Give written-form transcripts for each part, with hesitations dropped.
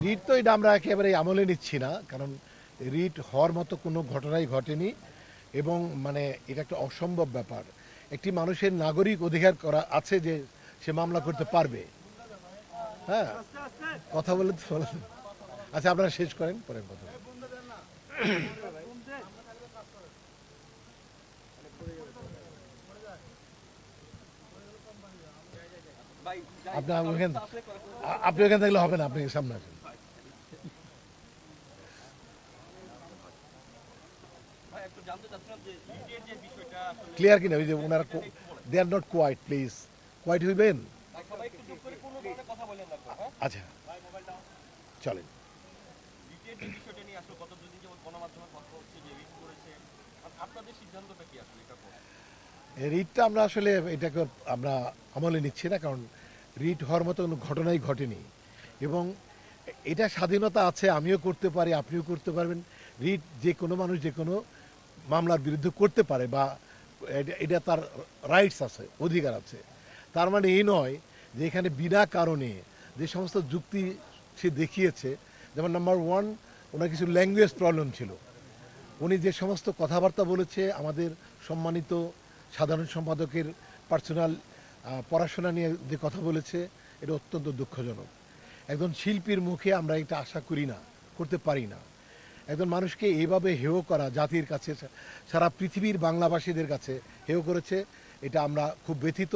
Writ তো এটা আমরা একেবারে আমলে নিচ্ছি না, কারণ রিট হওয়ার মতো কোনো ঘটনাই ঘটেনি এবং মানে এটা একটা অসম্ভব ব্যাপার। একটি মানুষের নাগরিক অধিকার করা আছে যে সে মামলা করতে পারবে। হ্যাঁ, কথা বলে তো আচ্ছা, আপনারা শেষ করেন, পরে কথা বলবো। আপনি ওখানে থাকলে হবে না, আপনি সামনে আসেন। ক্লিয়ার কিনা ওই যে ওনারা they are not quiet, please quiet হইবেন। আচ্ছা চলেন। রিটটা আমরা আসলে এটাকে আমরা আমলে নিচ্ছি না, কারণ রিট হওয়ার মতো কোনো ঘটনাই ঘটেনি এবং এটা স্বাধীনতা আছে, আমিও করতে পারি, আপনিও করতে পারবেন। রিট যে কোনো মানুষ যে কোনো মামলার বিরুদ্ধে করতে পারে বা এটা তার রাইটস আছে, অধিকার আছে। তার মানে এই নয় যে এখানে বিনা কারণে যে সমস্ত যুক্তি সে দেখিয়েছে, যেমন নাম্বার ওয়ান, ওনার কিছু ল্যাঙ্গুয়েজ প্রবলেম ছিল। উনি যে সমস্ত কথাবার্তা বলেছে, আমাদের সম্মানিত সাধারণ সম্পাদকের পার্সোনাল পড়াশোনা নিয়ে যে কথা বলেছে, এটা অত্যন্ত দুঃখজনক। একজন শিল্পীর মুখে আমরা এটা আশা করি না, করতে পারি না। একজন মানুষকে এইভাবে হেয় করা, জাতির কাছে, সারা পৃথিবীর বাংলাভাষীদের কাছে হেয় করেছে, এটা আমরা খুব ব্যথিত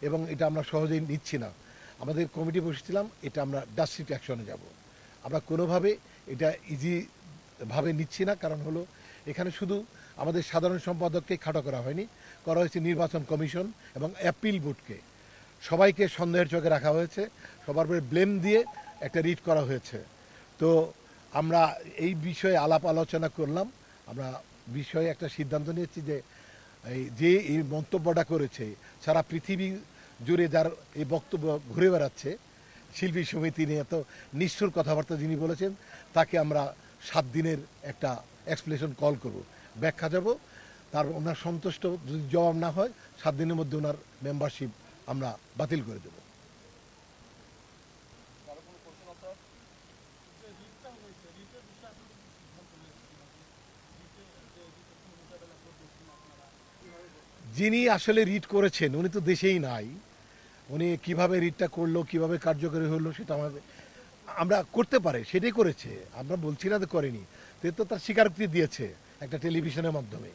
এবং এটা আমরা সহজেই নিচ্ছি না। আমাদের কমিটি বসেছিলাম, এটা আমরা ডাস্ট্রিক্ট অ্যাকশনে যাব। আমরা কোনোভাবে এটা ইজিভাবে নিচ্ছি না, কারণ হলো এখানে শুধু আমাদের সাধারণ সম্পাদককে খাটো করা হয়নি, করা হয়েছে নির্বাচন কমিশন এবং অ্যাপিল বোর্ডকে, সবাইকে সন্দেহের চোখে রাখা হয়েছে, সবার উপরে ব্লেম দিয়ে একটা রিট করা হয়েছে। তো আমরা এই বিষয়ে আলাপ আলোচনা করলাম, আমরা বিষয়ে একটা সিদ্ধান্ত নিয়েছি যে এই মন্তব্যটা করেছে, সারা পৃথিবী জুড়ে যার এই বক্তব্য ঘুরে বেড়াচ্ছে, শিল্পী সমিতি নিয়ে এত নিষ্ঠুর কথাবার্তা যিনি বলেছেন, তাকে আমরা 7 দিনের একটা এক্সপ্লেনেশন কল করব, ব্যাখ্যা যাব। তার ওনার সন্তুষ্ট যদি জবাব না হয়, 7 দিনের মধ্যে ওনার মেম্বারশিপ আমরা বাতিল করে দেব। যিনি আসলে রিট করেছেন উনি তো দেশেই নাই, উনি কিভাবে রিটটা করলো, কিভাবে কার্যকরী হলো, সেটা আমরা করতে পারে সেটাই করেছে, আমরা বলছি না যে করেনি। তো তার স্বীকারোক্তি দিয়েছে, একটা টেলিভিশনের মাধ্যমে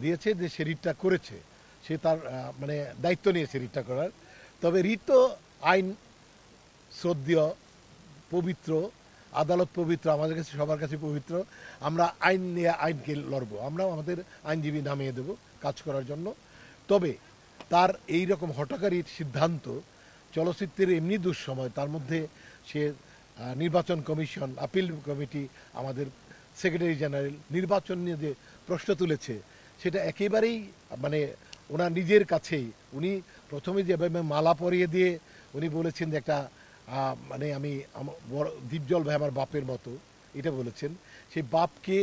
দিয়েছে যে সে রিটটা করেছে, সে তার মানে দায়িত্ব নিয়েছে রিটটা করার। তবে রিট তো আইন শ্রদ্ধেয়, পবিত্র, আদালত পবিত্র, আমাদের কাছে সবার কাছে পবিত্র। আমরা আইন নিয়ে আইনকে লড়বো, আমরাও আমাদের আইনজীবী নামিয়ে দেব কাজ করার জন্য। তবে তার এই রকম হঠকারী সিদ্ধান্ত, চলচ্চিত্রের এমনি দুঃসময়, তার মধ্যে সে নির্বাচন কমিশন, আপিল কমিটি, আমাদের সেক্রেটারি জেনারেল নির্বাচন নিয়ে যে প্রশ্ন তুলেছে, সেটা একেবারেই মানে ওনার নিজের কাছেই। উনি প্রথমে যেভাবে মালা পরিয়ে দিয়ে উনি বলেছেন যে একটা মানে আমি দীপজল ভাই আমার বাপের মতো, এটা বলেছেন। সেই বাপকে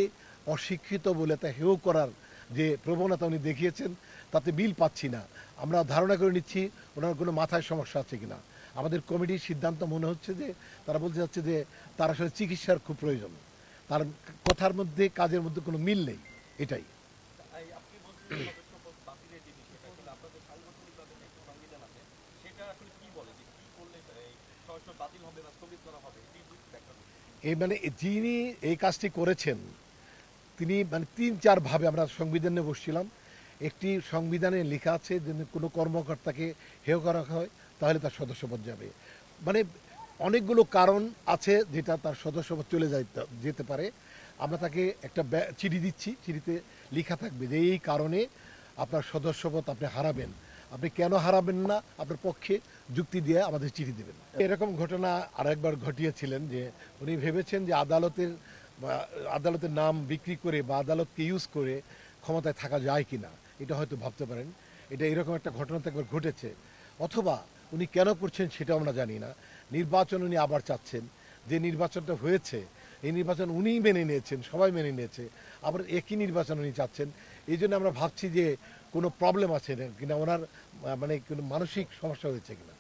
অশিক্ষিত বলে তা হেয় করার যে প্রবণতা উনি দেখিয়েছেন, তাতে মিল পাচ্ছি না। আমরা ধারণা করে নিচ্ছি ওনার কোনো মাথায় সমস্যা আছে কিনা। আমাদের কমিটির সিদ্ধান্ত মনে হচ্ছে যে তারা বলতে যাচ্ছে যে তার আসলে চিকিৎসার খুব প্রয়োজন, তার কথার মধ্যে কাজের মধ্যে কোনো মিল নেই, এটাই। এই মানে যিনি এই কাজটি করেছেন, তিনি মানে 3-4 ভাবে, আমরা সংবিধানে বসছিলাম, একটি সংবিধানে লেখা আছে যে কোনো কর্মকর্তাকে হেয় করা হয় তাহলে তার সদস্যপদ যাবে। মানে অনেকগুলো কারণ আছে যেটা তার সদস্যপদ চলে যেতে পারে। আমরা তাকে একটা চিঠি দিচ্ছি, চিঠিতে লেখা থাকবে যে এই কারণে আপনার সদস্যপদ আপনি হারাবেন, আপনি কেন হারাবেন না আপনার পক্ষে যুক্তি দিয়ে আমাদের চিঠি দেবেন। এরকম ঘটনা আরেকবার ঘটিয়েছিলেন যে উনি ভেবেছেন যে আদালতের নাম বিক্রি করে বা আদালতকে ইউজ করে ক্ষমতায় থাকা যায় কিনা, এটা হয়তো ভাবতে পারেন। এটা এরকম একটা ঘটনা তো একবার ঘটেছে। অথবা উনি কেন করছেন সেটাও আমরা জানি না। নির্বাচন উনি আবার চাচ্ছেন, যে নির্বাচনটা হয়েছে এই নির্বাচন উনিই মেনে নিয়েছেন, সবাই মেনে নিয়েছে, আবার একই নির্বাচন উনি চাচ্ছেন। এই জন্য আমরা ভাবছি যে কোনো প্রবলেম আছে কিনা, ওনার মানে কোনো মানসিক সমস্যা হয়েছে কিনা।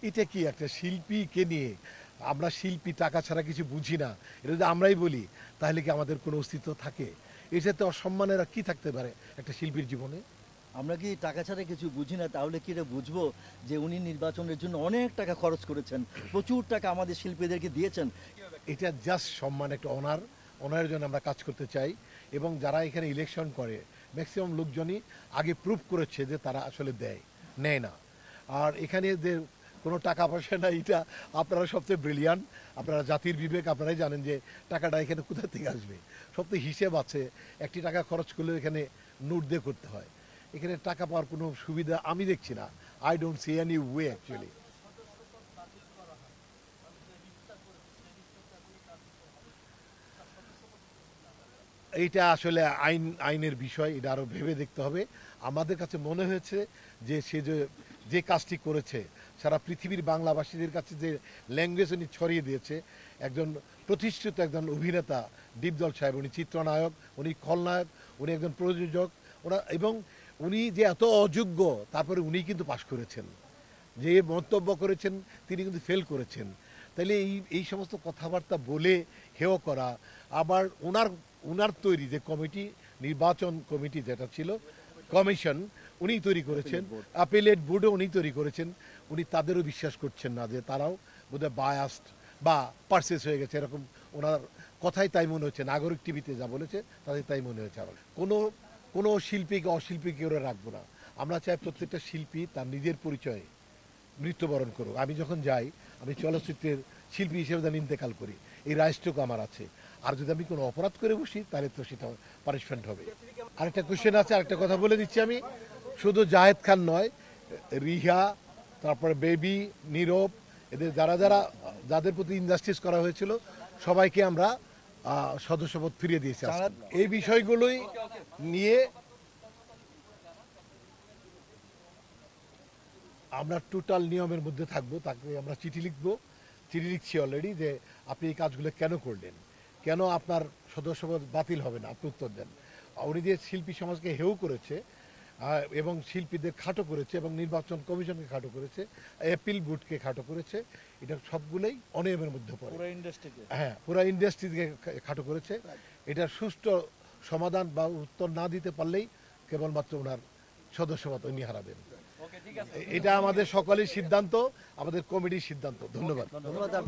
এটা কি একটা শিল্পীকে নিয়ে, আমরা শিল্পী টাকা ছাড়া কিছু বুঝি না, এটা যদি আমরাই বলি তাহলে কি আমাদের কোনো অস্তিত্ব থাকে? এটাতে অসম্মানের আর কি থাকতে পারে একটা শিল্পীর জীবনে? আমরা কি টাকা ছাড়া কিছু বুঝি না? তাহলে কি এটা বুঝবো যে উনি নির্বাচনের জন্য অনেক টাকা খরচ করেছেন, প্রচুর টাকা আমাদের শিল্পীদেরকে দিয়েছেন? এটা জাস্ট সম্মান, একটা অনারের জন্য আমরা কাজ করতে চাই। এবং যারা এখানে ইলেকশন করে ম্যাক্সিমাম লোকজনই আগে প্রুভ করেছে যে তারা আসলে নেয় না। আর এখানে যে কোনো টাকা পয়সা না, এটা আপনারা সবচেয়ে ব্রিলিয়ান্ট, আপনারা জাতির বিবেক, আপনারাই জানেন যে টাকাটা এখানে কোথা থেকে আসবে। সবচেয়ে হিসেব আছে, একটি টাকা খরচ করলেও এখানে নোট দিয়ে করতে হয়। এখানে টাকা পাওয়ার কোনো সুবিধা আমি দেখছি না। I don't see any way actually. এইটা আসলে আইনের বিষয়, এটা আরও ভেবে দেখতে হবে। আমাদের কাছে মনে হয়েছে যে সে যে কাজটি করেছে, সারা পৃথিবীর বাংলাভাষীদের কাছে যে ল্যাঙ্গুয়েজ উনি ছড়িয়ে দিয়েছে, একজন প্রতিষ্ঠিত একজন অভিনেতা দীপজল সাহেব, উনি চিত্রনায়ক, উনি খলনায়ক, উনি একজন প্রযোজক, এবং উনি যে এত অযোগ্য তারপরে উনি কিন্তু পাশ করেছেন। যে মন্তব্য করেছেন তিনি কিন্তু ফেল করেছেন। তাইলে এই সমস্ত কথাবার্তা বলে হেয় করা, আবার ওনার তৈরি যে কমিটি, নির্বাচন কমিটি যেটা ছিল, কমিশন উনি তৈরি করেছেন, অ্যাপিলেট বোর্ডও উনি তৈরি করেছেন, উনি তাদেরও বিশ্বাস করছেন না যে তারাও বোধহয় বায়াসড বা পারসেস হয়ে গেছে, এরকম ওনার কথাই তাই মনে হচ্ছে। নাগরিক টিভিতে যা বলেছে তাদের তাই মনে হয়েছে। আমার কোনো শিল্পীকে অশিল্পীকে ওরা রাখবো না। আমরা চাই প্রত্যেকটা শিল্পী তার নিজের পরিচয়ে মৃত্যুবরণ করুক। আমি যখন যাই, আমি চলচ্চিত্রের শিল্পী হিসেবে যেন ইন্তেকাল করি, এই রাইটসটুকু আমার আছে। আর যদি আমি কোনো অপরাধ করে বসি তাহলে তো সেটা পানিশমেন্ট হবে। আরেকটা কোশ্চেন আছে, আরেকটা কথা বলে দিচ্ছি আমি, শুধু জাহেদ খান নয়, রিহা, তারপরে বেবি, নীরব, এদের যাদের প্রতি ইনজাস্টিস করা হয়েছিল সবাইকে আমরা সদস্যপদ ফিরিয়ে দিয়েছি। এই বিষয়গুলোই নিয়ে আমরা টোটাল নিয়মের মধ্যে থাকবো। তাকে আমরা চিঠি লিখছি অলরেডি, যে আপনি এই কাজগুলো কেন করলেন, কেন আপনার সদস্যপদ বাতিল হবে না, আপনি উত্তর দেন। উনি যে শিল্পী সমাজকে হেউ করেছে এবং শিল্পীদের খাটো করেছে এবং নির্বাচন কমিশনকে খাটো করেছে, অ্যাপিল বোর্ডকে খাটো করেছে, এটা সবগুলোই অনিয়মের মধ্যে পড়ে। হ্যাঁ, পুরো ইন্ডাস্ট্রিকে খাটো করেছে। এটার সুষ্ঠু সমাধান বা উত্তর না দিতে পারলেই কেবলমাত্র ওনার সদস্যপদ উনি হারাবেন। এটা আমাদের সকলের সিদ্ধান্ত, আমাদের কমিটির সিদ্ধান্ত। ধন্যবাদ।